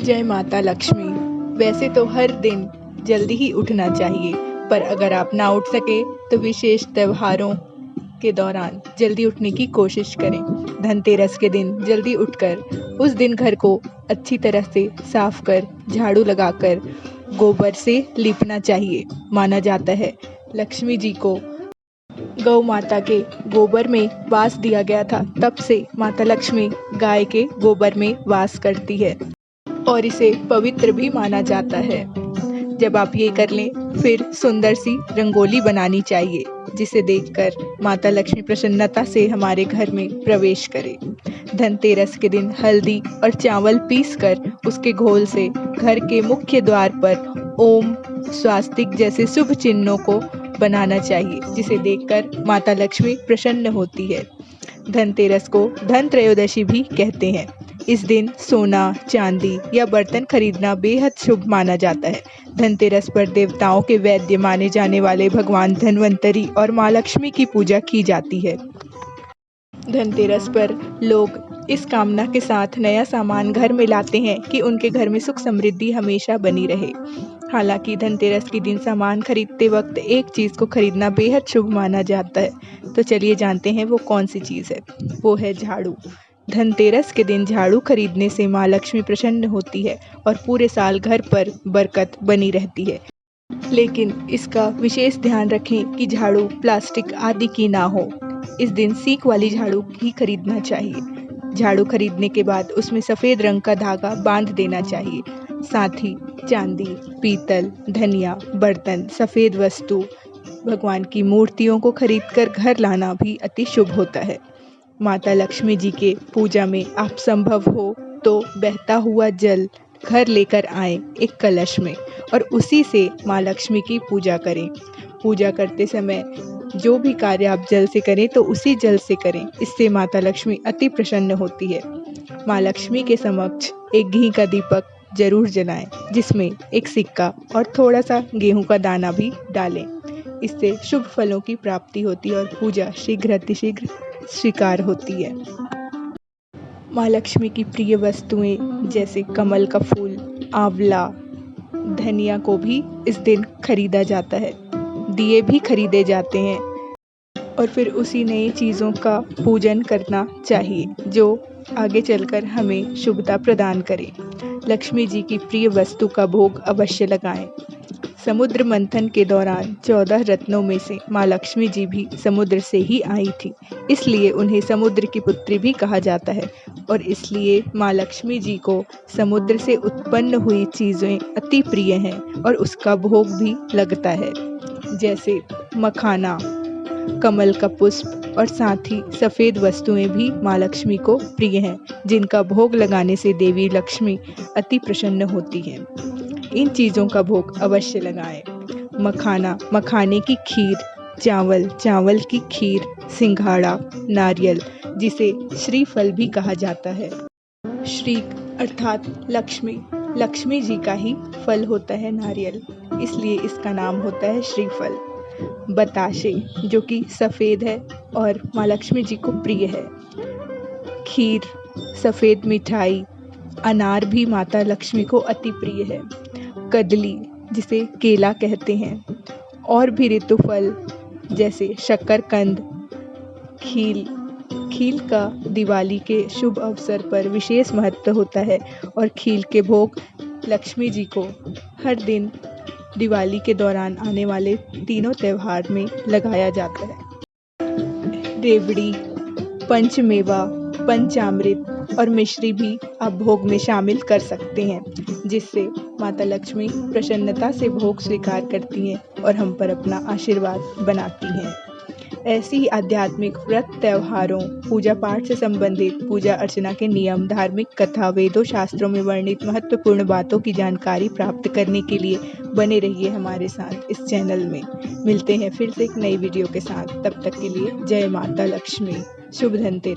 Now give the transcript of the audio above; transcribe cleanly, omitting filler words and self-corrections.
जय माता लक्ष्मी। वैसे तो हर दिन जल्दी ही उठना चाहिए, पर अगर आप ना उठ सके तो विशेष त्योहारों के दौरान जल्दी उठने की कोशिश करें। धनतेरस के दिन जल्दी उठकर उस दिन घर को अच्छी तरह से साफ कर, झाड़ू लगाकर गोबर से लीपना चाहिए। माना जाता है लक्ष्मी जी को गौ माता के गोबर में वास दिया गया था, तब से माता लक्ष्मी गाय के गोबर में वास करती है और इसे पवित्र भी माना जाता है। जब आप ये कर लें, फिर सुंदर सी रंगोली बनानी चाहिए, जिसे देखकर माता लक्ष्मी प्रसन्नता से हमारे घर में प्रवेश करे। धनतेरस के दिन हल्दी और चावल पीसकर उसके घोल से घर के मुख्य द्वार पर ओम, स्वास्तिक जैसे शुभ चिन्हों को बनाना चाहिए, जिसे देखकर माता लक्ष्मी प्रसन्न होती है। धनतेरस को धन त्रयोदशी भी कहते हैं। इस दिन सोना, चांदी या बर्तन खरीदना बेहद शुभ माना जाता है। धनतेरस पर देवताओं के वैद्य माने जाने वाले भगवान धन्वंतरी और माँ लक्ष्मी की पूजा की जाती है। धनतेरस पर लोग इस कामना के साथ नया सामान घर में लाते हैं कि उनके घर में सुख समृद्धि हमेशा बनी रहे। हालांकि धनतेरस के दिन सामान खरीदते वक्त एक चीज़ को खरीदना बेहद शुभ माना जाता है। तो चलिए जानते हैं वो कौन सी चीज़ है। वो है झाड़ू। धनतेरस के दिन झाड़ू खरीदने से माँ लक्ष्मी प्रसन्न होती है और पूरे साल घर पर बरकत बनी रहती है। लेकिन इसका विशेष ध्यान रखें कि झाड़ू प्लास्टिक आदि की ना हो। इस दिन सीक वाली झाड़ू ही खरीदना चाहिए। झाड़ू खरीदने के बाद उसमें सफ़ेद रंग का धागा बांध देना चाहिए। साथ ही चांदी, पीतल, धनिया, बर्तन, सफ़ेद वस्तु, भगवान की मूर्तियों को खरीदकर घर लाना भी अति शुभ होता है। माता लक्ष्मी जी के पूजा में आप संभव हो तो बहता हुआ जल घर लेकर आएं एक कलश में और उसी से माँ लक्ष्मी की पूजा करें। पूजा करते समय जो भी कार्य आप जल से करें तो उसी जल से करें, इससे माता लक्ष्मी अति प्रसन्न होती है। माँ लक्ष्मी के समक्ष एक घी का दीपक जरूर जलाएं, जिसमें एक सिक्का और थोड़ा सा गेहूं का दाना भी डालें। इससे शुभ फलों की प्राप्ति होती है और पूजा शीघ्र अतिशीघ्र स्वीकार होती है। माँ लक्ष्मी की प्रिय वस्तुएं जैसे कमल का फूल, आंवला, धनिया को भी इस दिन खरीदा जाता है। दिए भी खरीदे जाते हैं और फिर उसी नई चीज़ों का पूजन करना चाहिए, जो आगे चलकर हमें शुभता प्रदान करे। लक्ष्मी जी की प्रिय वस्तु का भोग अवश्य लगाएं। समुद्र मंथन के दौरान 14 रत्नों में से माँ लक्ष्मी जी भी समुद्र से ही आई थी, इसलिए उन्हें समुद्र की पुत्री भी कहा जाता है और इसलिए माँ लक्ष्मी जी को समुद्र से उत्पन्न हुई चीज़ें अति प्रिय हैं और उसका भोग भी लगता है, जैसे मखाना, कमल का पुष्प और साथ ही सफ़ेद वस्तुएं भी माँ लक्ष्मी को प्रिय हैं, जिनका भोग लगाने से देवी लक्ष्मी अति प्रसन्न होती हैं। इन चीज़ों का भोग अवश्य लगाएं। मखाना, मखाने की खीर, चावल, चावल की खीर, सिंघाड़ा, नारियल जिसे श्रीफल भी कहा जाता है। श्री अर्थात लक्ष्मी, लक्ष्मी जी का ही फल होता है नारियल, इसलिए इसका नाम होता है श्रीफल। बताशे जो कि सफ़ेद है और माँ लक्ष्मी जी को प्रिय है। खीर, सफ़ेद मिठाई, अनार भी माता लक्ष्मी को अति प्रिय है। कदली जिसे केला कहते हैं और भी ऋतु फल जैसे शक्करकंद, खील। खील का दिवाली के शुभ अवसर पर विशेष महत्व होता है और खील के भोग लक्ष्मी जी को हर दिन दिवाली के दौरान आने वाले तीनों त्यौहार में लगाया जाता है। रेवड़ी, पंचमेवा, पंचामृत और मिश्री भी आप भोग में शामिल कर सकते हैं, जिससे माता लक्ष्मी प्रसन्नता से भोग स्वीकार करती हैं और हम पर अपना आशीर्वाद बनाती हैं। ऐसी ही आध्यात्मिक व्रत, त्योहारों, पूजा पाठ से संबंधित पूजा अर्चना के नियम, धार्मिक कथा, वेदों शास्त्रों में वर्णित महत्वपूर्ण बातों की जानकारी प्राप्त करने के लिए बने रहिए हमारे साथ इस चैनल में। मिलते हैं फिर से एक नई वीडियो के साथ, तब तक के लिए जय माता लक्ष्मी। शुभ धनतेरस।